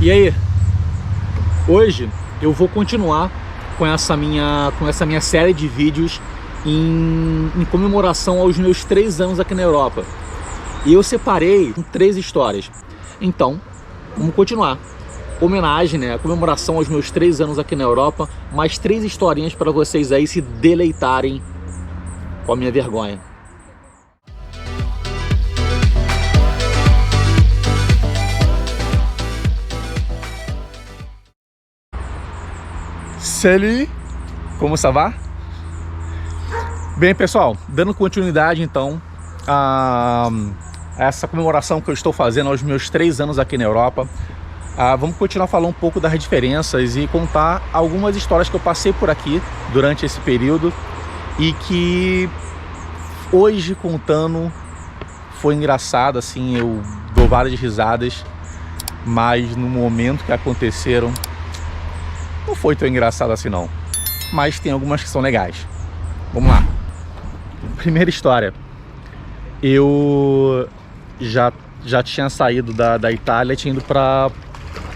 E aí, hoje eu vou continuar com essa minha série de vídeos em comemoração aos meus 3 anos aqui na Europa. E eu separei 3 histórias. Então, vamos continuar. Homenagem, né? A comemoração aos meus 3 anos aqui na Europa. Mais 3 historinhas para vocês aí se deleitarem com a minha vergonha. Salut! Como ça va? Bem, pessoal, dando continuidade então a essa comemoração que eu estou fazendo aos meus 3 anos aqui na Europa, vamos continuar falando um pouco das diferenças e contar algumas histórias que eu passei por aqui durante esse período e que hoje contando foi engraçado, assim, eu dou várias risadas, mas no momento que aconteceram não foi tão engraçado assim não, mas tem algumas que são legais. Vamos lá. Primeira história. Eu já tinha saído da Itália, tinha ido para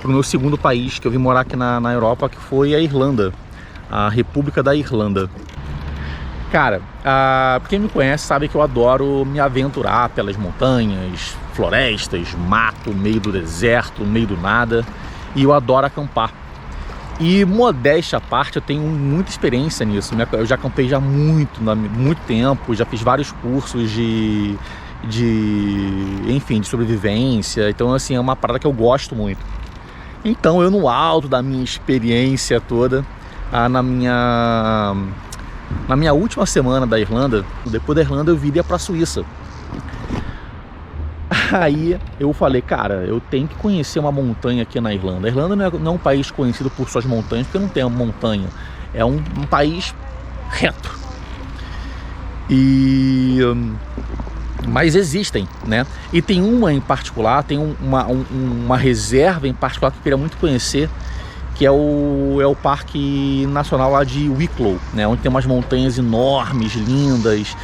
o meu segundo país que eu vim morar aqui na Europa, que foi a Irlanda, a República da Irlanda. Cara, quem me conhece sabe que eu adoro me aventurar pelas montanhas, florestas, mato, meio do deserto, meio do nada, e eu adoro acampar. E modéstia à parte, eu tenho muita experiência nisso. Eu já acampei já muito tempo, já fiz vários cursos enfim, de sobrevivência. Então, assim, é uma parada que eu gosto muito. Então, eu no alto da minha experiência toda, na minha última semana da Irlanda, depois da Irlanda eu viria para a Suíça. Aí eu falei, cara, eu tenho que conhecer uma montanha aqui na Irlanda. A Irlanda não é um país conhecido por suas montanhas, porque não tem uma montanha. É um país reto. Mas existem, né? E tem uma em particular, tem uma reserva em particular que eu queria muito conhecer, que é o Parque Nacional lá de Wicklow, né? Onde tem umas montanhas enormes, lindas.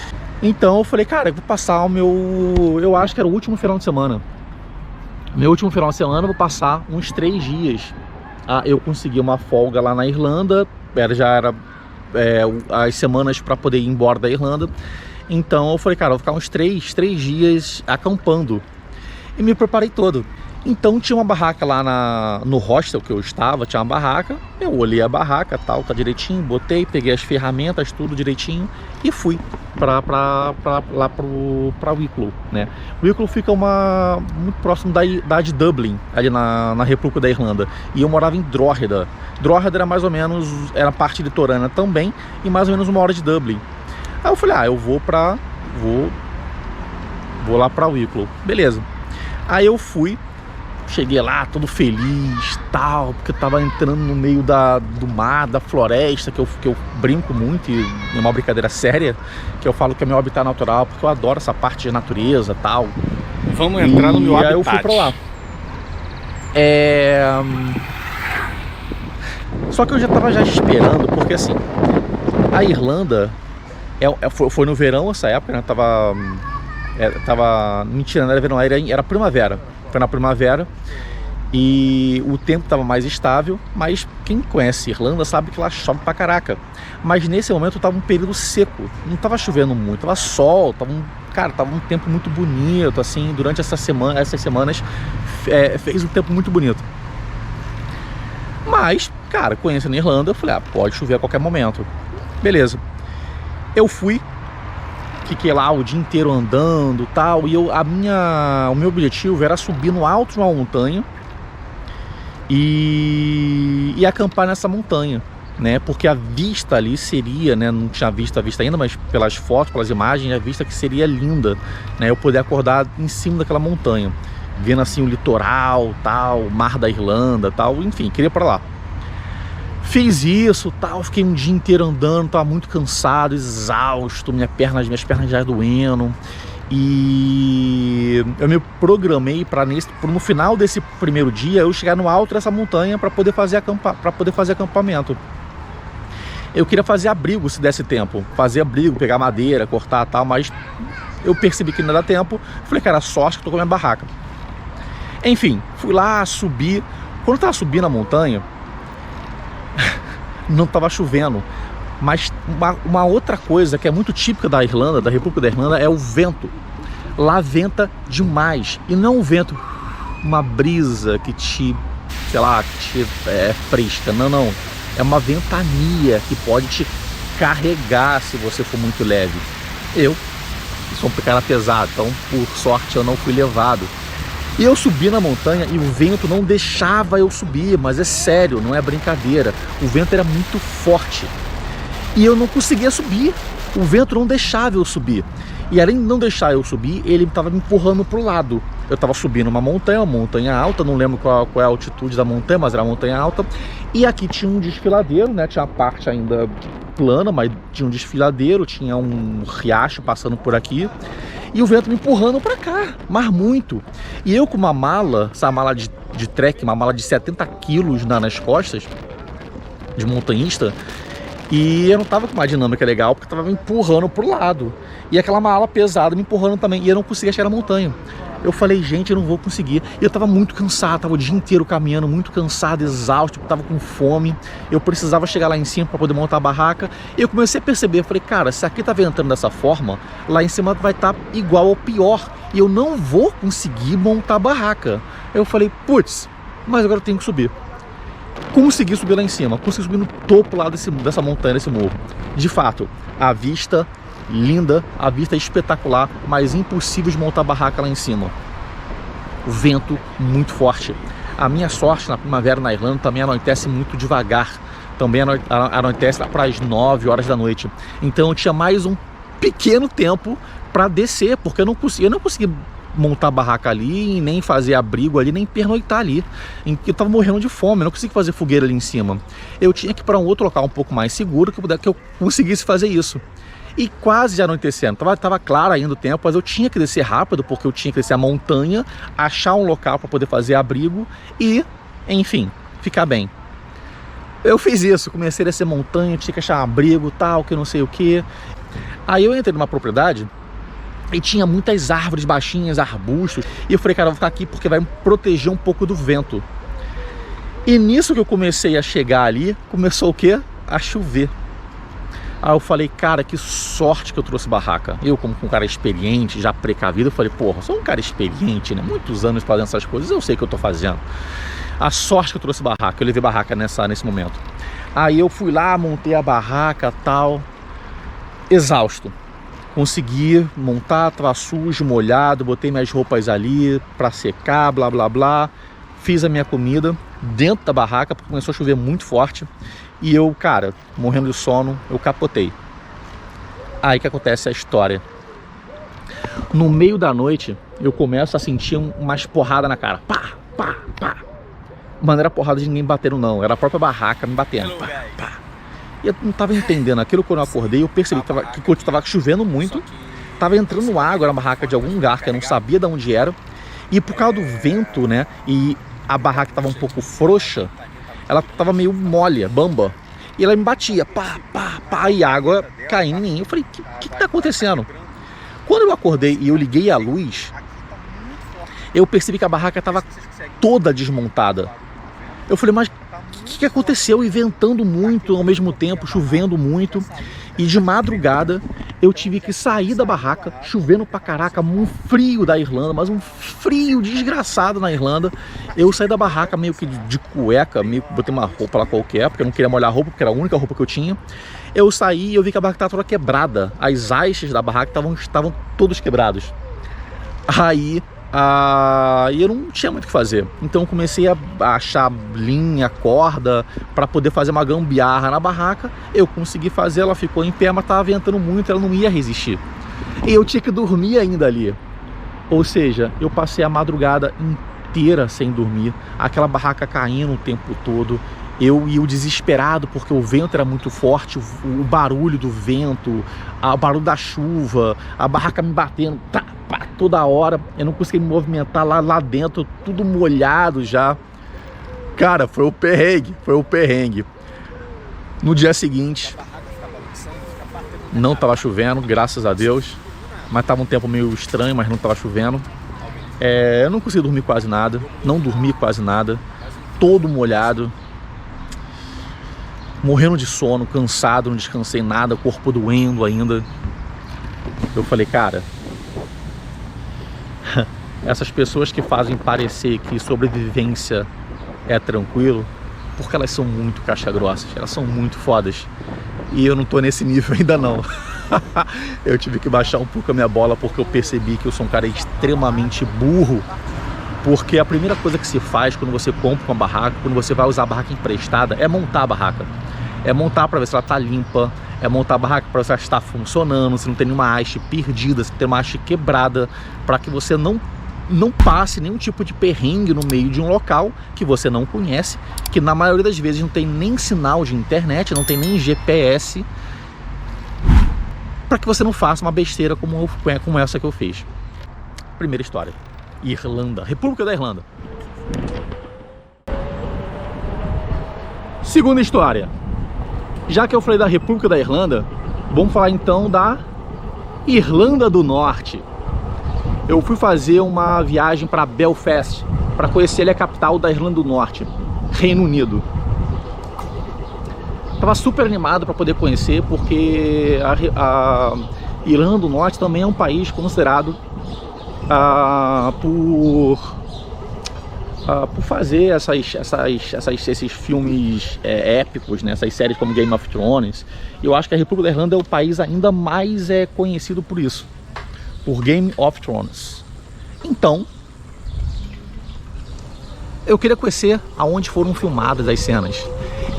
Então eu falei, cara, eu vou passar eu acho que era o último final de semana. Meu último final de semana eu vou passar uns 3 dias. Eu consegui uma folga lá na Irlanda, já era as semanas para poder ir embora da Irlanda. Então eu falei, cara, eu vou ficar uns 3 dias acampando. E me preparei todo. Então tinha uma barraca lá no hostel que eu estava, tinha uma barraca. Eu olhei a barraca, tal, tá direitinho, botei, peguei as ferramentas, tudo direitinho e fui lá pra Wicklow, né? Wicklow fica muito próximo da de Dublin, ali na República da Irlanda. E eu morava em Drogheda. Drogheda era mais ou menos, era parte litorânea também, e mais ou menos 1 hora de Dublin. Aí eu falei, eu vou lá pra Wicklow. Beleza. Aí eu fui. Cheguei lá todo feliz, tal, porque eu tava entrando no meio do mar, da floresta, que eu brinco muito, e é uma brincadeira séria, que eu falo que é meu habitat natural, porque eu adoro essa parte de natureza, tal. Vamos entrar no meu habitat. Aí eu fui pra lá. Só que eu já tava esperando, porque assim, a Irlanda foi no verão essa época, né? Mentira, não era verão, era primavera. Foi na primavera e o tempo estava mais estável, mas quem conhece Irlanda sabe que lá chove pra caraca. Mas nesse momento estava um período seco, não estava chovendo muito, tava sol, tava um tempo muito bonito, assim, durante essas semanas fez um tempo muito bonito. Mas, cara, conhecendo a Irlanda, eu falei, pode chover a qualquer momento. Beleza. Eu fui. Fiquei lá o dia inteiro andando, tal, e o meu objetivo era subir no alto de uma montanha e acampar nessa montanha, né? Porque a vista ali seria, né? Não tinha visto a vista ainda, mas pelas fotos, pelas imagens, a vista que seria linda, né? Eu poder acordar em cima daquela montanha, vendo assim o litoral, tal, o mar da Irlanda, tal, enfim, queria ir pra lá. Fiz isso, tal, fiquei um dia inteiro andando, tava muito cansado, exausto, minhas pernas já doendo. E eu me programei para no final desse primeiro dia eu chegar no alto dessa montanha para poder fazer acampamento. Eu queria fazer abrigo se desse tempo, fazer abrigo, pegar madeira, cortar, tal, mas eu percebi que não dá tempo. Falei, cara, sorte que eu tô com a minha barraca. Enfim, fui lá, subi. Quando eu tava subindo a montanha, não tava chovendo. Mas uma outra coisa que é muito típica da Irlanda, da República da Irlanda, é o vento. Lá venta demais. E não um vento, uma brisa que te, sei lá, que te é fresca. Não, não. É uma ventania que pode te carregar se você for muito leve. Eu sou um cara pesado, então por sorte eu não fui levado. E eu subi na montanha e o vento não deixava eu subir, mas é sério, não é brincadeira. O vento era muito forte. E eu não conseguia subir, o vento não deixava eu subir. E além de não deixar eu subir, ele estava me empurrando para o lado. Eu estava subindo uma montanha alta, não lembro qual é a altitude da montanha, mas era uma montanha alta. E aqui tinha um desfiladeiro, né? Tinha a parte ainda plana, mas tinha um desfiladeiro, tinha um riacho passando por aqui. E o vento me empurrando para cá, mas muito. E eu com uma mala, essa mala de trek, uma mala de 70 quilos nas costas, de montanhista. E eu não tava com uma dinâmica legal, porque tava me empurrando pro lado. E aquela mala pesada me empurrando também. E eu não conseguia chegar na montanha. Eu falei, gente, eu não vou conseguir. E eu tava muito cansado, tava o dia inteiro caminhando, muito cansado, exausto, tava com fome. Eu precisava chegar lá em cima para poder montar a barraca. E eu comecei a perceber, falei, cara, se aqui tá ventando dessa forma, lá em cima vai estar igual ou pior. E eu não vou conseguir montar a barraca. Eu falei, putz, mas agora eu tenho que subir. Consegui subir lá em cima, consegui subir no topo lá dessa montanha, desse morro. De fato, a vista linda, a vista espetacular, mas impossível de montar a barraca lá em cima. O vento muito forte. A minha sorte na primavera na Irlanda também anoitece muito devagar. Também anoitece lá para as 9 horas da noite. Então eu tinha mais um pequeno tempo para descer, porque eu não consegui montar barraca ali, nem fazer abrigo ali, nem pernoitar ali. Eu tava morrendo de fome, eu não consegui fazer fogueira ali em cima. Eu tinha que ir para um outro local um pouco mais seguro que eu conseguisse fazer isso. E quase já anoitecendo, tava claro ainda o tempo, mas eu tinha que descer rápido, porque eu tinha que descer a montanha, achar um local para poder fazer abrigo e, enfim, ficar bem. Eu fiz isso, comecei a descer montanha, tinha que achar um abrigo, tal, que não sei o que. Aí eu entrei numa propriedade e tinha muitas árvores baixinhas, arbustos. E eu falei, cara, eu vou ficar aqui porque vai me proteger um pouco do vento. E nisso que eu comecei a chegar ali, começou o quê? A chover. Aí eu falei, cara, que sorte que eu trouxe barraca. Eu, como um cara experiente, já precavido, eu falei, porra, sou um cara experiente, né? Muitos anos fazendo essas coisas, eu sei o que eu tô fazendo. A sorte que eu trouxe barraca, eu levei barraca nesse momento. Aí eu fui lá, montei a barraca, tal, exausto. Consegui montar, tava sujo, molhado, botei minhas roupas ali pra secar, blá blá blá. Fiz a minha comida dentro da barraca, porque começou a chover muito forte. E eu, cara, morrendo de sono, eu capotei. Aí que acontece a história. No meio da noite, eu começo a sentir umas porradas na cara. Pá, pá, pá. Mas não era porrada de ninguém batendo não, era a própria barraca me batendo. Pá, pá. E eu não tava entendendo aquilo. Quando eu acordei, eu percebi que tava chovendo muito, tava entrando água na barraca de algum lugar que eu não sabia de onde era. E por causa do vento, né, e a barraca tava um pouco frouxa, ela tava meio mole, bamba. E ela me batia, pá, pá, pá, e água caindo em mim. Eu falei, o que tá acontecendo? Quando eu acordei e eu liguei a luz, eu percebi que a barraca tava toda desmontada. Eu falei, mas o que aconteceu? E ventando muito ao mesmo tempo, chovendo muito. E de madrugada eu tive que sair da barraca, chovendo pra caraca, um frio da Irlanda, mas um frio desgraçado na Irlanda. Eu saí da barraca meio que de cueca, meio que botei uma roupa lá qualquer, porque eu não queria molhar a roupa, porque era a única roupa que eu tinha. Eu saí e eu vi que a barraca estava toda quebrada. As hastes da barraca estavam todos quebrados. Aí eu não tinha muito o que fazer. Então eu comecei a achar linha, corda, para poder fazer uma gambiarra na barraca. Eu consegui fazer, ela ficou em pé, mas estava ventando muito, ela não ia resistir. E eu tinha que dormir ainda ali. Ou seja, eu passei a madrugada inteira sem dormir, aquela barraca caindo o tempo todo. Eu desesperado porque o vento era muito forte, o barulho do vento, o barulho da chuva, a barraca me batendo, tá, pá, toda hora. Eu não conseguia me movimentar lá dentro, tudo molhado já. Cara, foi o perrengue. No dia seguinte, não tava chovendo, graças a Deus, mas tava um tempo meio estranho, mas não tava chovendo. Eu não consegui dormir quase nada, não dormi quase nada. todo molhado, morrendo de sono, cansado, não descansei nada, corpo doendo ainda. Eu falei, cara, essas pessoas que fazem parecer que sobrevivência é tranquilo, porque elas são muito caixa-grossas, elas são muito fodas. E eu não tô nesse nível ainda não. Eu tive que baixar um pouco a minha bola porque eu percebi que eu sou um cara extremamente burro. Porque a primeira coisa que se faz quando você compra uma barraca, quando você vai usar a barraca emprestada, é montar a barraca. É montar para ver se ela tá limpa, é montar a barraca para ver se ela está funcionando, se não tem nenhuma haste perdida, se tem uma haste quebrada, para que você não passe nenhum tipo de perrengue no meio de um local que você não conhece, que na maioria das vezes não tem nem sinal de internet, não tem nem GPS, para que você não faça uma besteira como essa que eu fiz. Primeira história. Irlanda, República da Irlanda. Segunda história. Já que eu falei da República da Irlanda, vamos falar então da Irlanda do Norte. Eu fui fazer uma viagem para Belfast, para conhecer ali a capital da Irlanda do Norte, Reino Unido. Tava super animado para poder conhecer, porque a Irlanda do Norte também é um país considerado por fazer esses filmes épicos, né? Essas séries como Game of Thrones. Eu acho que a República da Irlanda é o país ainda mais conhecido por isso, por Game of Thrones. Então, eu queria conhecer aonde foram filmadas as cenas.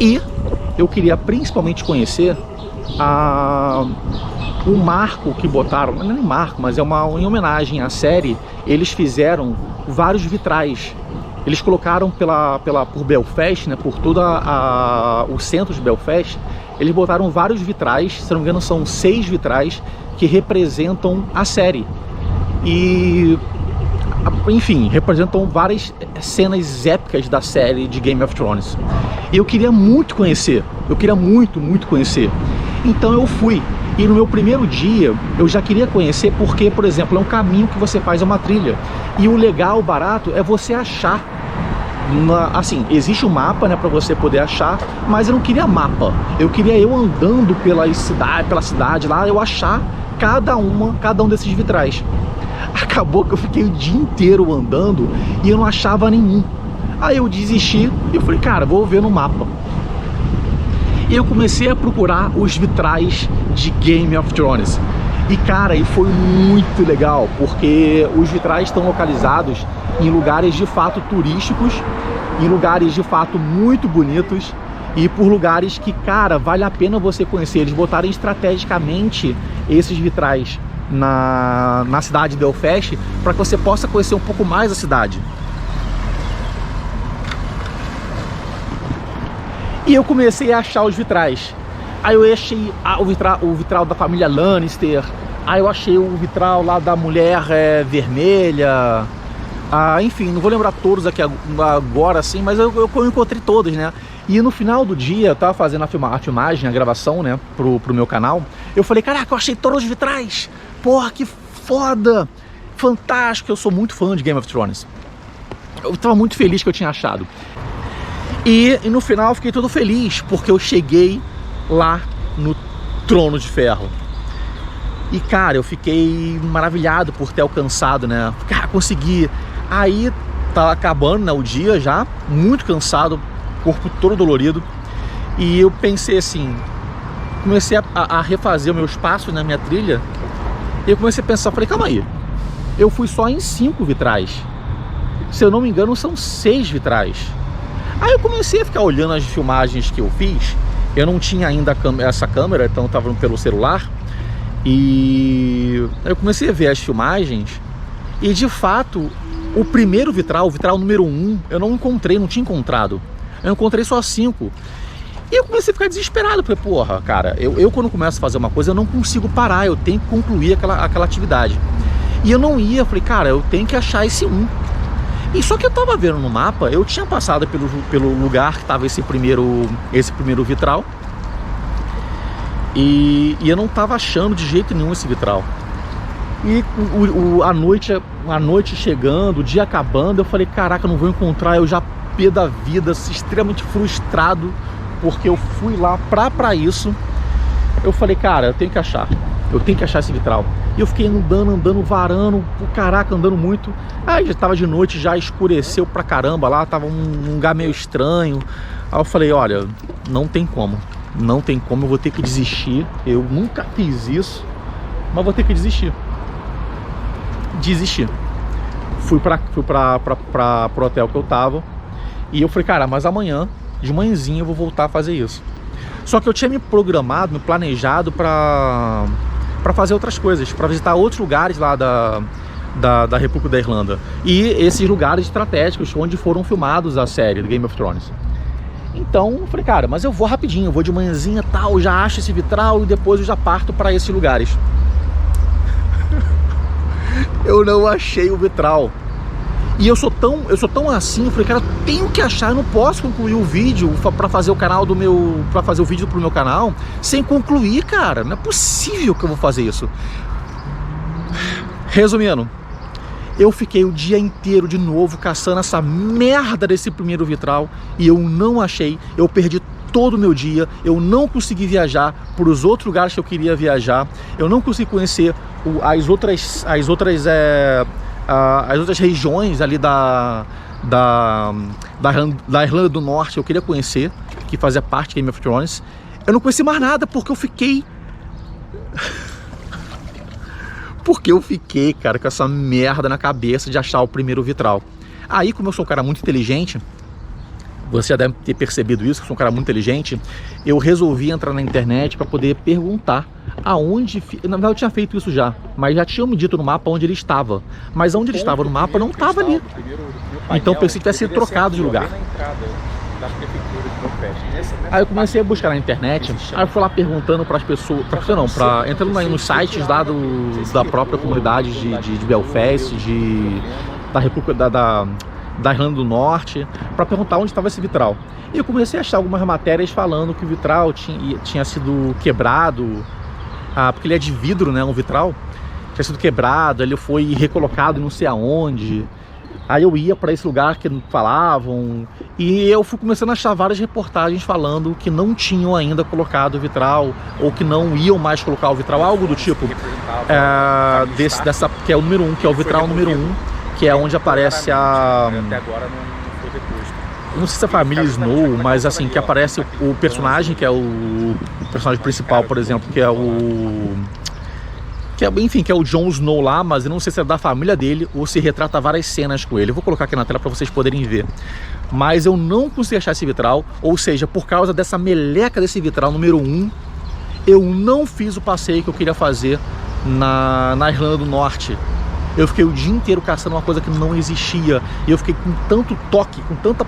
E eu queria principalmente conhecer o marco que botaram, não é nem marco, mas em homenagem à série, eles fizeram vários vitrais. Eles colocaram por Belfast, né, por todo o centro de Belfast, eles botaram vários vitrais, se não me engano são 6 vitrais, que representam a série. E, enfim, representam várias cenas épicas da série de Game of Thrones. E eu queria muito conhecer, muito conhecer. Então eu fui. E no meu primeiro dia, eu já queria conhecer porque, por exemplo, é um caminho que você faz, é uma trilha. E o legal, o barato, é você achar. Assim, existe um mapa, né, para você poder achar, mas eu não queria mapa. Eu queria eu andando pela cidade lá, eu achar cada um desses vitrais. Acabou que eu fiquei o dia inteiro andando e eu não achava nenhum. Aí eu desisti e eu falei, cara, vou ver no mapa. E eu comecei a procurar os vitrais de Game of Thrones. E cara, foi muito legal, porque os vitrais estão localizados em lugares de fato turísticos, em lugares de fato muito bonitos e por lugares que, cara, vale a pena você conhecer. Eles botaram estrategicamente esses vitrais na cidade de Belfast para que você possa conhecer um pouco mais a cidade. E eu comecei a achar os vitrais. Aí eu achei o vitral da família Lannister. Aí eu achei o vitral lá da mulher vermelha. Enfim, não vou lembrar todos aqui agora assim, mas eu encontrei todos, né? E no final do dia, eu tava fazendo a filmagem, a gravação, né, pro meu canal. Eu falei, caraca, eu achei todos os vitrais. Porra, que foda! Fantástico, eu sou muito fã de Game of Thrones. Eu tava muito feliz que eu tinha achado. E no final eu fiquei todo feliz, porque eu cheguei lá no Trono de Ferro. E cara, eu fiquei maravilhado por ter alcançado, né? Cara, consegui. Aí tá acabando, né, o dia já, muito cansado, corpo todo dolorido. E eu pensei assim, comecei a refazer os meus passos na minha trilha. E eu comecei a pensar, falei, calma aí, eu fui só em 5 vitrais. Se eu não me engano, são 6 vitrais. Aí eu comecei a ficar olhando as filmagens que eu fiz. Eu não tinha ainda essa câmera, então eu tava pelo celular. E eu comecei a ver as filmagens. E de fato, o primeiro vitral, o vitral número 1, eu não encontrei, não tinha encontrado. Eu encontrei só 5. E eu comecei a ficar desesperado. Falei, porra, cara, eu quando começo a fazer uma coisa, eu não consigo parar. Eu tenho que concluir aquela atividade. E eu não ia, falei, cara, eu tenho que achar esse 1. E só que eu tava vendo no mapa, eu tinha passado pelo lugar que tava esse primeiro vitral. E eu não tava achando de jeito nenhum esse vitral. E a noite chegando, o dia acabando, eu falei, caraca, eu não vou encontrar. Eu já pé da vida, extremamente frustrado, porque eu fui lá pra isso. Eu falei, cara, eu tenho que achar esse vitral. E eu fiquei andando, varando, caraca, andando muito. Aí já tava de noite, já escureceu pra caramba lá, tava um lugar meio estranho. Aí eu falei, olha, não tem como, eu vou ter que desistir. Eu nunca fiz isso, mas vou ter que desistir. Fui pro hotel que eu tava. E eu falei, cara, mas amanhã, de manhãzinha, eu vou voltar a fazer isso. Só que eu tinha me programado, me planejado pra fazer outras coisas, pra visitar outros lugares lá da República da Irlanda. E esses lugares estratégicos onde foram filmados a série do Game of Thrones. Então eu falei, cara, mas eu vou rapidinho, eu vou de manhãzinha tal, já acho esse vitral e depois eu já parto para esses lugares. Eu não achei o vitral. E eu sou tão assim, eu falei, cara, eu tenho que achar, eu não posso concluir o vídeo para fazer o canal para fazer o vídeo pro meu canal sem concluir, cara. Não é possível que eu vou fazer isso. Resumindo, eu fiquei o dia inteiro de novo caçando essa merda desse primeiro vitral e eu não achei. Eu perdi todo o meu dia, eu não consegui viajar para os outros lugares que eu queria viajar, eu não consegui conhecer as outras regiões ali da Irlanda do Norte. Eu queria conhecer, que fazia parte de Game of Thrones. Eu não conheci mais nada porque eu fiquei cara, com essa merda na cabeça de achar o primeiro vitral. Aí, como eu sou um cara muito inteligente, você já deve ter percebido isso, que eu sou um cara muito inteligente, eu resolvi entrar na internet para poder perguntar aonde... Na verdade eu tinha feito isso já, mas já tinham me dito no mapa onde ele estava. Mas onde ele estava no mapa não estava ali. Então eu pensei que tivesse sido trocado de lugar. Aí eu comecei a buscar na internet, aí eu fui lá perguntando para as pessoas, entrando nos sites lá da própria comunidade de Belfast, da República da Irlanda do Norte, para perguntar onde estava esse vitral. E eu comecei a achar algumas matérias falando que o vitral tinha sido quebrado, porque ele é de vidro, né, um vitral, tinha sido quebrado, ele foi recolocado não sei aonde. Aí eu ia para esse lugar que falavam, e eu fui começando a achar várias reportagens falando que não tinham ainda colocado o vitral, ou que não iam mais colocar o vitral, algo do tipo, que é o número 1, que é o vitral número 1, que é onde aparece a... Até agora não foi reposto. Não sei se é a família Snow, mas assim, que aparece o personagem, que é o personagem principal, por exemplo, que é o... enfim, que é o Jon Snow lá, mas eu não sei se é da família dele ou se retrata várias cenas com ele. Eu vou colocar aqui na tela para vocês poderem ver. Mas eu não consegui achar esse vitral, ou seja, por causa dessa meleca desse vitral número 1, eu não fiz o passeio que eu queria fazer na Irlanda do Norte. Eu fiquei o dia inteiro caçando uma coisa que não existia. E eu fiquei com tanto toque, com tanta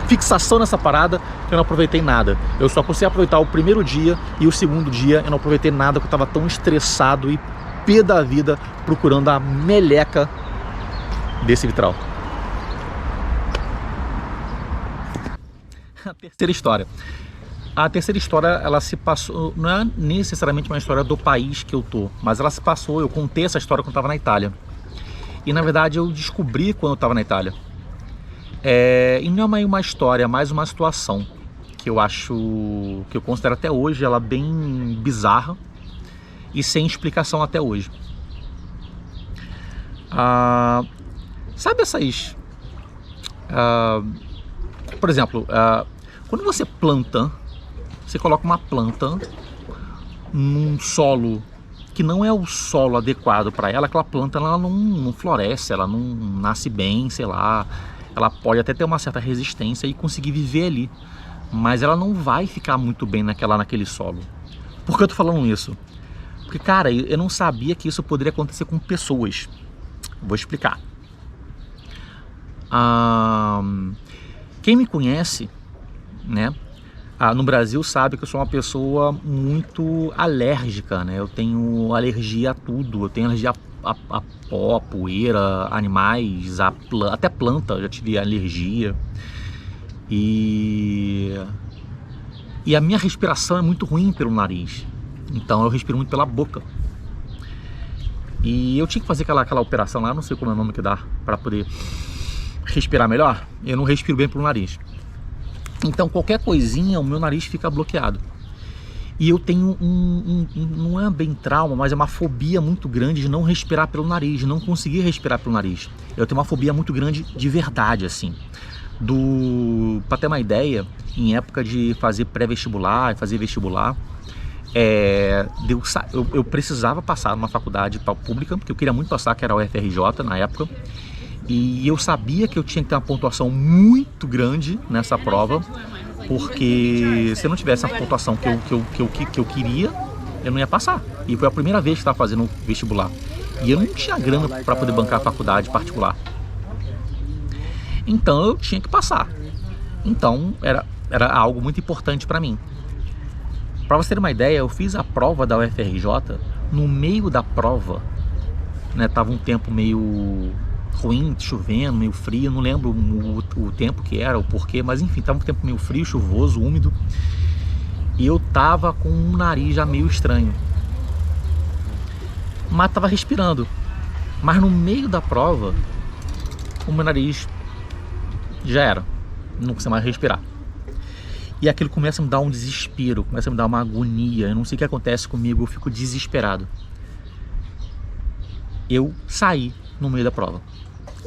fixação nessa parada, que eu não aproveitei nada. Eu só consegui aproveitar o primeiro dia, e o segundo dia eu não aproveitei nada, porque eu estava tão estressado e pé da vida procurando a meleca desse vitral. A terceira história. A terceira história, ela se passou, não é necessariamente uma história do país que eu tô, mas ela se passou, eu contei essa história quando eu estava na Itália. E na verdade eu descobri quando eu estava na Itália. E não é uma história, é mais uma situação que eu acho, que eu considero até hoje ela bem bizarra e sem explicação até hoje. Sabe essas... por exemplo, quando você planta, você coloca uma planta num solo que não é o solo adequado para ela, aquela planta ela não floresce, ela não nasce bem, sei lá. Ela pode até ter uma certa resistência e conseguir viver ali, mas ela não vai ficar muito bem naquele solo. Por que eu tô falando isso? Porque, cara, eu não sabia que isso poderia acontecer com pessoas. Vou explicar. Quem me conhece, né, no Brasil sabe que eu sou uma pessoa muito alérgica, né? Eu tenho alergia a tudo, eu tenho alergia a pó, poeira, animais, até planta, eu já tive alergia. E a minha respiração é muito ruim pelo nariz, então eu respiro muito pela boca. E eu tinha que fazer aquela operação lá, não sei como é o nome que dá, para poder respirar melhor, eu não respiro bem pelo nariz. Então qualquer coisinha, o meu nariz fica bloqueado. E eu tenho não é bem trauma, mas é uma fobia muito grande de não respirar pelo nariz, de não conseguir respirar pelo nariz. Eu tenho uma fobia muito grande de verdade, assim. Pra ter uma ideia, em época de fazer pré-vestibular, fazer vestibular, eu precisava passar numa faculdade pública, porque eu queria muito passar, que era o UFRJ na época. E eu sabia que eu tinha que ter uma pontuação muito grande nessa prova, porque se eu não tivesse a pontuação que eu queria, eu não ia passar. E foi a primeira vez que estava fazendo vestibular. E eu não tinha grana para poder bancar a faculdade particular. Então eu tinha que passar. Então era algo muito importante para mim. Para você ter uma ideia, eu fiz a prova da UFRJ. No meio da prova, né, tava um tempo meio ruim, chovendo, meio frio, não lembro o tempo que era, o porquê, mas enfim, tava um tempo meio frio, chuvoso, úmido, e eu tava com um nariz já meio estranho, mas tava respirando, mas no meio da prova, o meu nariz já era, não conseguia mais respirar, e aquilo começa a me dar um desespero, começa a me dar uma agonia, eu não sei o que acontece comigo, eu fico desesperado. Eu saí no meio da prova.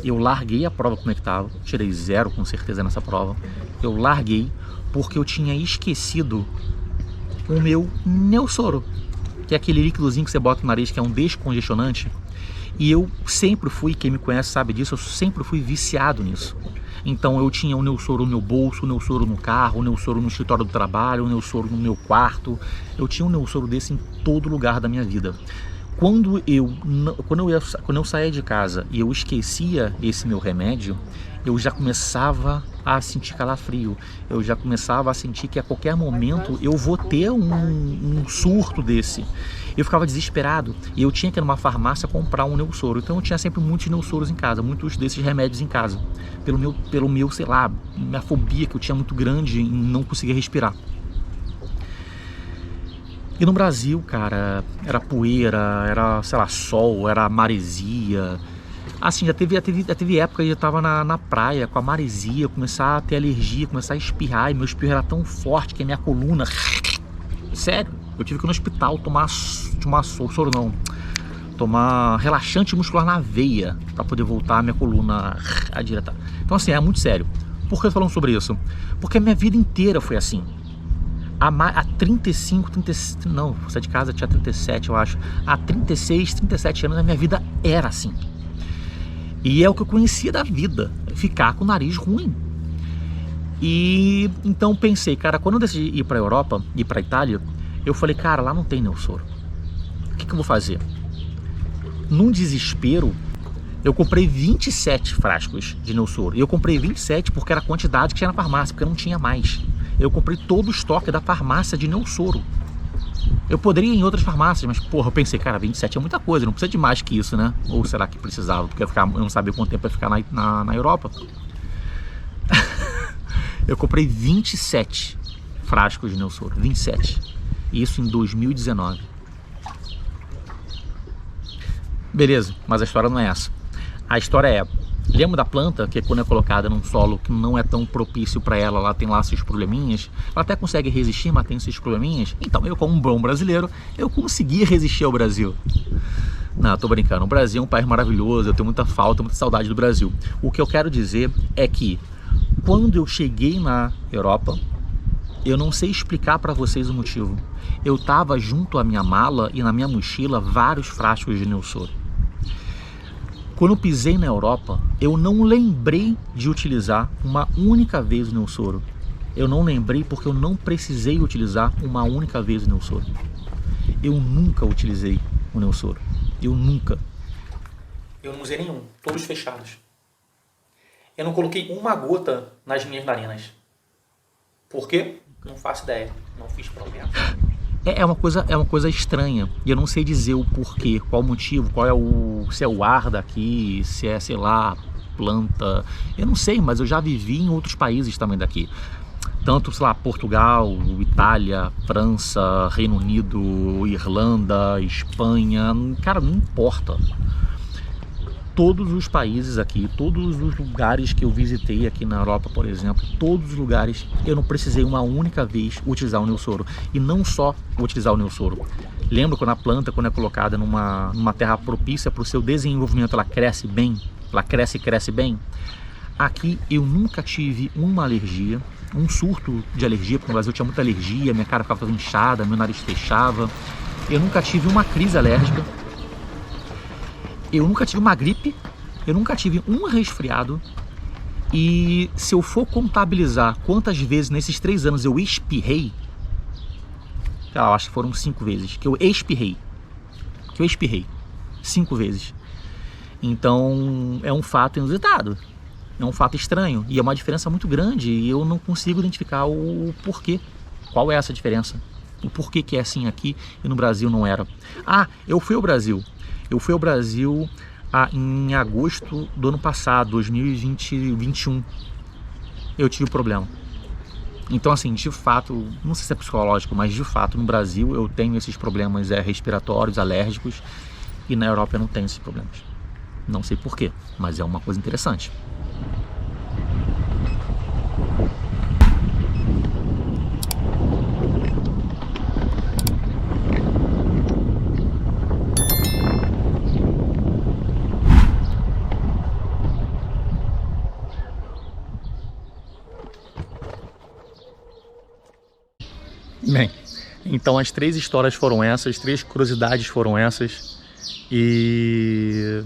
Eu larguei a prova como é que estava, tirei 0 com certeza nessa prova. Eu larguei porque eu tinha esquecido o meu Neosoro, que é aquele líquidozinho que você bota no nariz, que é um descongestionante. E eu sempre fui, quem me conhece sabe disso, eu sempre fui viciado nisso. Então eu tinha o Neosoro no meu bolso, o Neosoro no carro, o Neosoro no escritório do trabalho, o Neosoro no meu quarto. Eu tinha um Neosoro desse em todo lugar da minha vida. Quando eu saía de casa e eu esquecia esse meu remédio, eu já começava a sentir calafrio, eu já começava a sentir que a qualquer momento eu vou ter um surto desse. Eu ficava desesperado e eu tinha que ir numa farmácia comprar um Neosoro. Então eu tinha sempre muitos Neosoros em casa, muitos desses remédios em casa, pelo meu, sei lá, minha fobia que eu tinha muito grande em não conseguir respirar. E no Brasil, cara, era poeira, era, sei lá, sol, era maresia. Assim, já teve época que eu tava na praia com a maresia, começar a ter alergia, começar a espirrar, e meu espirro era tão forte que a minha coluna... Sério, eu tive que ir no hospital tomar relaxante muscular na veia pra poder voltar a minha coluna a diretar. Então assim, é muito sério. Por que eu tô falando sobre isso? Porque a minha vida inteira foi assim. Há 35, não, saí de casa tinha 37, eu acho. Há 36, 37 anos a minha vida era assim. E é o que eu conhecia da vida, ficar com o nariz ruim. E então pensei, cara, quando eu decidi ir para a Europa, ir para a Itália, eu falei, cara, lá não tem Neosoro. O que eu vou fazer? Num desespero, eu comprei 27 frascos de Neosoro. E eu comprei 27 porque era a quantidade que tinha na farmácia, porque não tinha mais. Eu comprei todo o estoque da farmácia de Neosoro. Eu poderia ir em outras farmácias, mas porra, eu pensei, cara, 27 é muita coisa, não precisa de mais que isso, né? Ou será que precisava? Porque eu não sabia quanto tempo ia ficar na Europa. Eu comprei 27 frascos de Neosoro, 27. Isso em 2019. Beleza, mas a história não é essa. A história é... Lembra da planta, que quando é colocada num solo que não é tão propício para ela, ela tem lá seus probleminhas, ela até consegue resistir, mas tem seus probleminhas. Então eu, como um bom brasileiro, eu consegui resistir ao Brasil. Não, tô brincando, o Brasil é um país maravilhoso, eu tenho muita falta, muita saudade do Brasil. O que eu quero dizer é que quando eu cheguei na Europa, eu não sei explicar para vocês o motivo. Eu tava junto à minha mala e na minha mochila vários frascos de Neosoro. Quando eu pisei na Europa, eu não lembrei de utilizar uma única vez o Neosoro. Eu não lembrei porque eu não precisei utilizar uma única vez o Neosoro. Eu nunca utilizei o Neosoro. Eu nunca. Eu não usei nenhum, todos fechados. Eu não coloquei uma gota nas minhas narinas. Por quê? Não faço ideia. Não fiz problema. É uma coisa estranha, e eu não sei dizer o porquê, qual o motivo, se é o ar daqui, se é, sei lá, planta, eu não sei, mas eu já vivi em outros países também daqui, tanto, sei lá, Portugal, Itália, França, Reino Unido, Irlanda, Espanha, cara, não importa. todos os países aqui, todos os lugares que eu visitei aqui na Europa, por exemplo, todos os lugares eu não precisei uma única vez utilizar o Neosoro. E não só utilizar o Neosoro. Lembra quando a planta, quando é colocada numa terra propícia para o seu desenvolvimento, ela cresce bem? Ela cresce e cresce bem? Aqui eu nunca tive uma alergia, um surto de alergia, porque no Brasil eu tinha muita alergia, minha cara ficava toda inchada, meu nariz fechava. Eu nunca tive uma crise alérgica. Eu nunca tive uma gripe, eu nunca tive um resfriado. E se eu for contabilizar quantas vezes nesses 3 anos eu espirrei, eu acho que foram 5 vezes que eu espirrei. 5 vezes. Então é um fato inusitado, é um fato estranho e é uma diferença muito grande e eu não consigo identificar o porquê. Qual é essa diferença? O porquê que é assim aqui e no Brasil não era. Eu fui ao Brasil. Eu fui ao Brasil em agosto do ano passado, 2021. Eu tive problema. Então, assim, de fato, não sei se é psicológico, mas de fato no Brasil eu tenho esses problemas respiratórios, alérgicos, e na Europa eu não tenho esses problemas. Não sei porquê, mas é uma coisa interessante. Bem, então as 3 histórias foram essas, 3 curiosidades foram essas e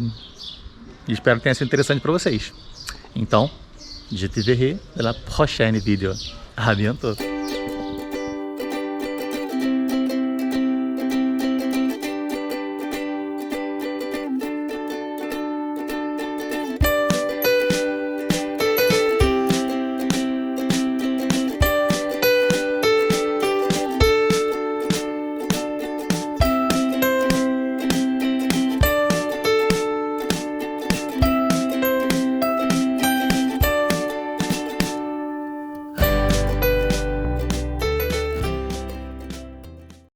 espero que tenha sido interessante para vocês. Então, je te verrai dans la prochaine vidéo. À bientôt!